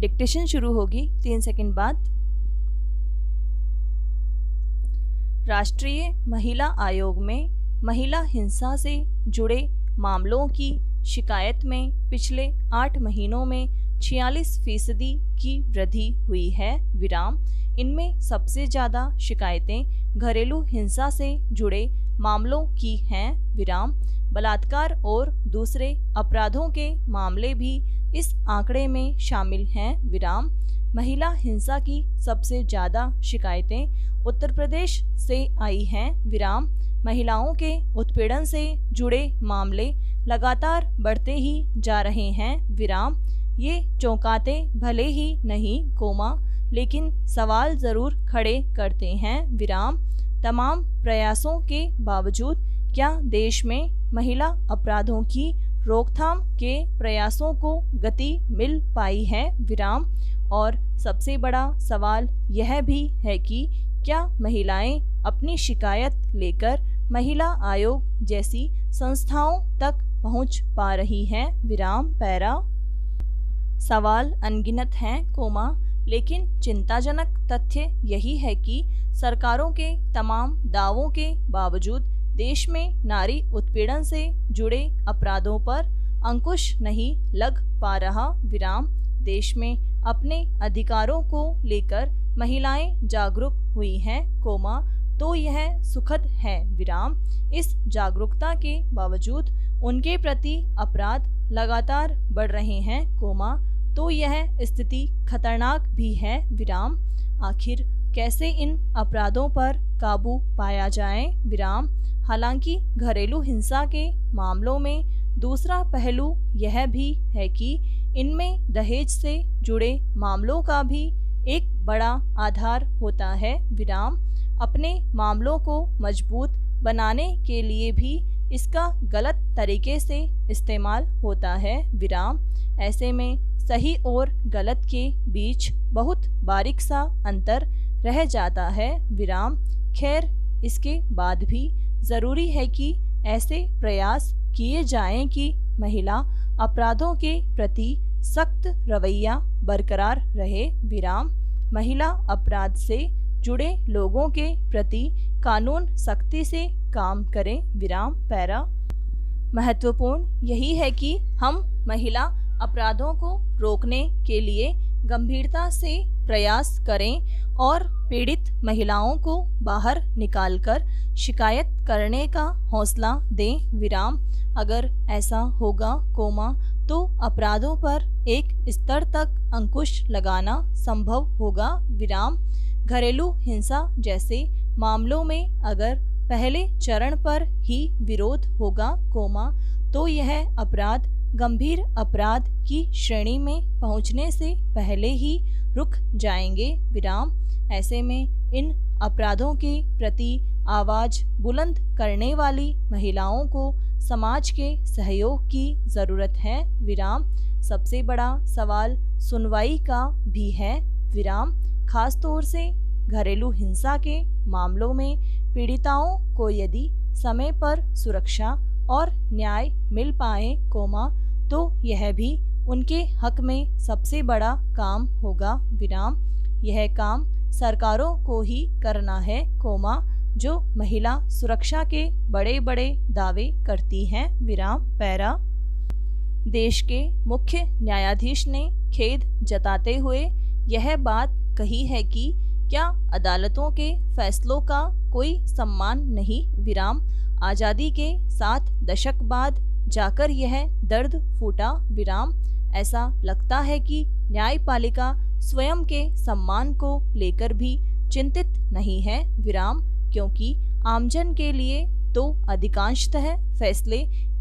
Dictation शुरू होगी 3 second बाद। राष्ट्रीय महिला आयोग में महिला हिंसा से जुड़े मामलों की शिकायत में पिछले 8 महीनों में 46% की वृद्धि हुई है विराम। इनमें सबसे ज़्यादा शिकायतें घरेलू हिंसा से जुड़े मामलों की हैं विराम। बलात्कार और दूसरे अपराधों के मामले भी इस आंकड़े में शामिल हैं विराम। महिला हिंसा की सबसे ज़्यादा शिकायतें उत्तर प्रदेश से आई हैं विराम। महिलाओं के उत्पीड़न से जुड़े मामले लगातार बढ़ते ही जा रहे हैं विराम। ये चौंकाते भले ही नहीं लेकिन सवाल ज़रूर खड़े करते हैं विराम। तमाम प्रयासों के बावजूद क्या देश में महिला अपराधों की रोकथाम के प्रयासों को गति मिल पाई है विराम। और सबसे बड़ा सवाल यह भी है कि क्या महिलाएं अपनी शिकायत लेकर महिला आयोग जैसी संस्थाओं तक पहुंच पा रही हैं विराम। पैरा सवाल अनगिनत हैं लेकिन चिंताजनक तथ्य यही है कि सरकारों के तमाम दावों के बावजूद देश में नारी उत्पीड़न से जुड़े अपराधों पर अंकुश नहीं लग पा रहा विराम। देश में अपने अधिकारों को लेकर महिलाएं जागरूक हुई हैं तो यह सुखद है विराम। इस जागरूकता के बावजूद उनके प्रति अपराध लगातार बढ़ रहे हैं तो यह स्थिति खतरनाक भी है विराम। आखिर कैसे इन अपराधों पर काबू पाया जाए विराम। हालांकि घरेलू हिंसा के मामलों में दूसरा पहलू यह भी है कि इनमें दहेज से जुड़े मामलों का भी एक बड़ा आधार होता है विराम। अपने मामलों को मजबूत बनाने के लिए भी इसका गलत तरीके से इस्तेमाल होता है विराम। ऐसे में सही और गलत के बीच बहुत बारीक सा अंतर रह जाता है विराम। खैर इसके बाद भी ज़रूरी है कि ऐसे प्रयास किए जाएं कि महिला अपराधों के प्रति सख्त रवैया बरकरार रहे विराम। महिला अपराध से जुड़े लोगों के प्रति कानून सख्ती से काम करें विराम। पैरा महत्वपूर्ण यही है कि हम महिला अपराधों को रोकने के लिए गंभीरता से प्रयास करें और पीड़ित महिलाओं को बाहर निकालकर शिकायत करने का हौसला दें विराम। अगर ऐसा होगा तो अपराधों पर एक स्तर तक अंकुश लगाना संभव होगा विराम। घरेलू हिंसा जैसे मामलों में अगर पहले चरण पर ही विरोध होगा तो यह अपराध गंभीर अपराध की श्रेणी में पहुंचने से पहले ही रुक जाएंगे विराम। ऐसे में इन अपराधों के प्रति आवाज़ बुलंद करने वाली महिलाओं को समाज के सहयोग की ज़रूरत है विराम। सबसे बड़ा सवाल सुनवाई का भी है विराम। खास तौर से घरेलू हिंसा के मामलों में पीड़िताओं को यदि समय पर सुरक्षा और न्याय मिल पाए तो यह भी उनके हक में सबसे बड़ा काम होगा विराम। यह काम सरकारों को ही करना है जो महिला सुरक्षा के बड़े बड़े दावे करती हैं विराम। पैरा देश के मुख्य न्यायाधीश ने खेद जताते हुए यह बात कही है कि क्या अदालतों के फैसलों का कोई सम्मान नहीं विराम। आज़ादी के 7 दशक बाद जाकर यह दर्द फूटा विराम। ऐसा लगता है कि न्यायपालिका स्वयं के सम्मान को लेकर भी चिंतित नहीं है विराम, क्योंकि आमजन के लिए तो अधिकांशतः फैसले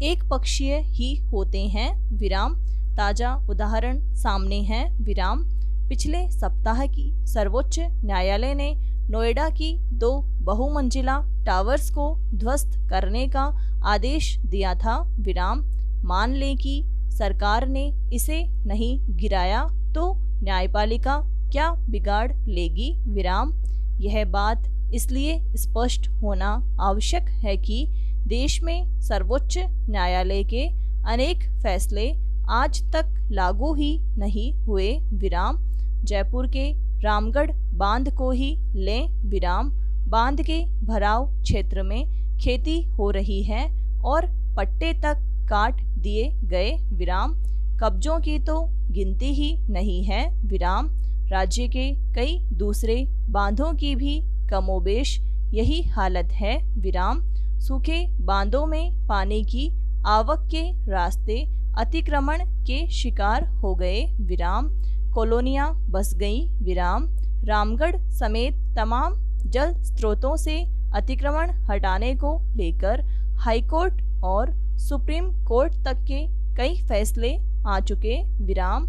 एक पक्षीय ही होते हैं विराम। ताज़ा उदाहरण सामने है विराम। पिछले सप्ताह की सर्वोच्च न्यायालय ने नोएडा की 2 बहुमंजिला टावर्स को ध्वस्त करने का आदेश दिया था विराम। मान लें कि सरकार ने इसे नहीं गिराया तो न्यायपालिका क्या बिगाड़ लेगी विराम। यह बात इसलिए स्पष्ट होना आवश्यक है कि देश में सर्वोच्च न्यायालय के अनेक फैसले आज तक लागू ही नहीं हुए विराम। जयपुर के रामगढ़ बांध को ही लें विराम। बांध के भराव क्षेत्र में खेती हो रही है और पट्टे तक काट दिए गए विराम। कब्जों की तो गिनती ही नहीं है विराम। राज्य के कई दूसरे बांधों की भी कमोबेश यही हालत है विराम। सूखे बांधों में पानी की आवक के रास्ते अतिक्रमण के शिकार हो गए विराम। कॉलोनियां बस गई विराम। रामगढ़ समेत तमाम जल स्रोतों से अतिक्रमण हटाने को लेकर हाईकोर्ट और सुप्रीम कोर्ट तक के कई फैसले आ चुके विराम।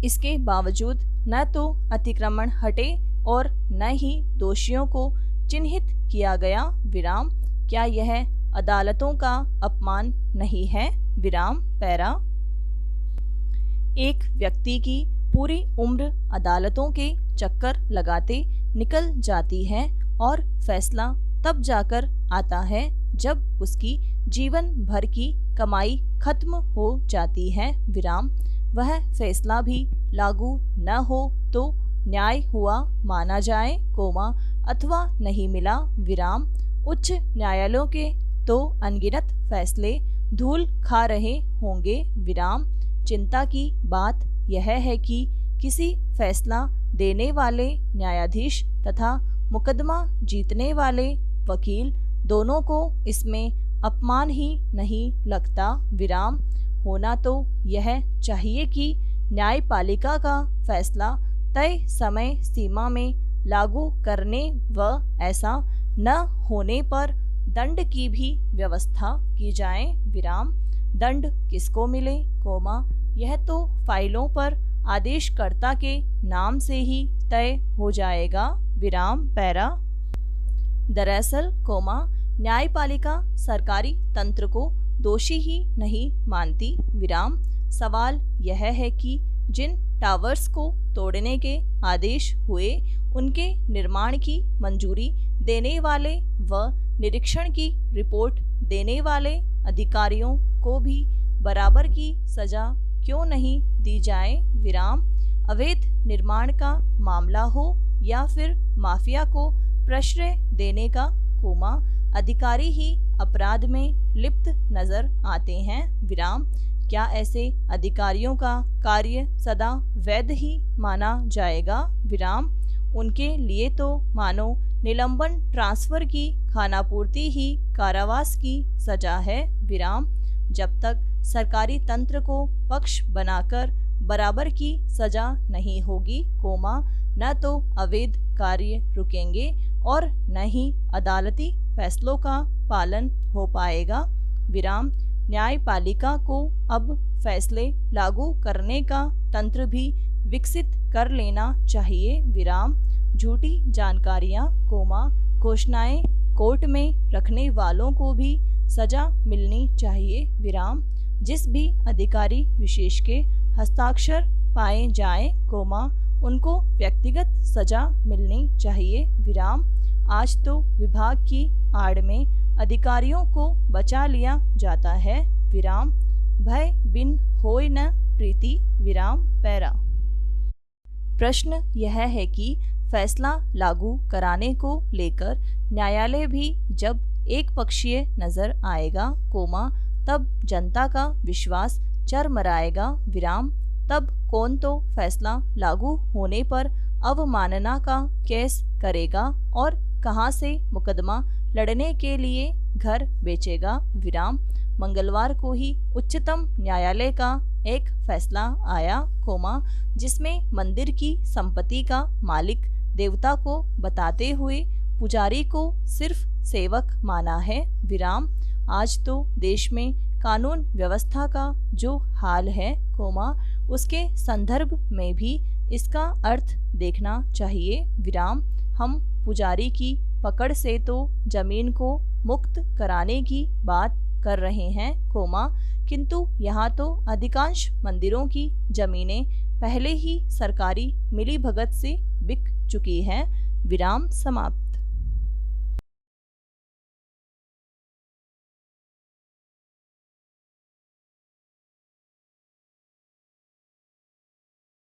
इसके बावजूद न तो अतिक्रमण हटे और न ही दोषियों को चिन्हित किया गया विराम। क्या यह अदालतों का अपमान नहीं है विराम। पैरा। एक व्यक्ति की पूरी उम्र अदालतों के चक्कर लगाते निकल जाती है और फैसला तब जाकर आता है जब उसकी जीवन भर की कमाई खत्म हो जाती है विराम। वह फैसला भी लागू न हो तो न्याय हुआ माना जाए कोमा अथवा नहीं मिला विराम। उच्च न्यायालयों के तो अनगिनत फैसले धूल खा रहे होंगे विराम। चिंता की बात यह है कि किसी फैसला देने वाले न्यायाधीश तथा मुकदमा जीतने वाले वकील दोनों को इसमें अपमान ही नहीं लगता विराम। होना तो यह चाहिए कि न्यायपालिका का फैसला तय समय सीमा में लागू करने व ऐसा न होने पर दंड की भी व्यवस्था की जाए विराम। दंड किसको मिले कोमा यह तो फाइलों पर आदेशकर्ता के नाम से ही तय हो जाएगा विराम। पैरा। दरअसल कोमा न्यायपालिका सरकारी तंत्र को दोषी ही नहीं मानती विराम। सवाल यह है कि जिन टावर्स को तोड़ने के आदेश हुए उनके निर्माण की मंजूरी देने वाले व निरीक्षण की रिपोर्ट देने वाले अधिकारियों को भी बराबर की सजा क्यों नहीं दी जाए विराम। अवैध निर्माण का मामला हो या फिर माफिया को प्रश्रय देने का कोमा अधिकारी ही अपराध में लिप्त नजर आते हैं विराम। क्या ऐसे अधिकारियों का कार्य सदा वैध ही माना जाएगा विराम। उनके लिए तो मानो निलंबन ट्रांसफर की खानापूर्ति ही कारावास की सजा है विराम। जब तक सरकारी तंत्र को पक्ष बनाकर बराबर की सजा नहीं होगी कोमा न तो अवैध कार्य रुकेंगे और न ही अदालती फैसलों का पालन हो पाएगा विराम। न्यायपालिका को अब फैसले लागू करने का तंत्र भी विकसित कर लेना चाहिए विराम। झूठी जानकारियां कोमा घोषणाएं कोर्ट में रखने वालों को भी सजा मिलनी चाहिए विराम। जिस भी अधिकारी विशेष के हस्ताक्षर पाए जाएं कोमा उनको व्यक्तिगत सजा मिलनी चाहिए विराम। आज तो विभाग की आड़ में अधिकारियों को बचा लिया जाता है विराम। भय बिन होय न प्रीति विराम। पैरा। प्रश्न यह है कि फैसला लागू कराने को लेकर न्यायालय भी जब एक पक्षीय नजर आएगा कोमा तब जनता का विश्वास चरमराएगा विराम। तब कौन तो फैसला लागू होने पर अवमानना का केस करेगा और कहां से मुकदमा लड़ने के लिए घर बेचेगा विराम। मंगलवार को ही उच्चतम न्यायालय का एक फैसला आया कोमा जिसमें मंदिर की संपत्ति का मालिक देवता को बताते हुए पुजारी को सिर्फ सेवक माना है विराम। आज तो देश में कानून व्यवस्था का जो हाल है कोमा उसके संदर्भ में भी इसका अर्थ देखना चाहिए विराम। हम पुजारी की पकड़ से तो जमीन को मुक्त कराने की बात कर रहे हैं कोमा किंतु यहाँ तो अधिकांश मंदिरों की जमीनें पहले ही सरकारी मिलीभगत से बिक चुकी हैं विराम। समाप्त।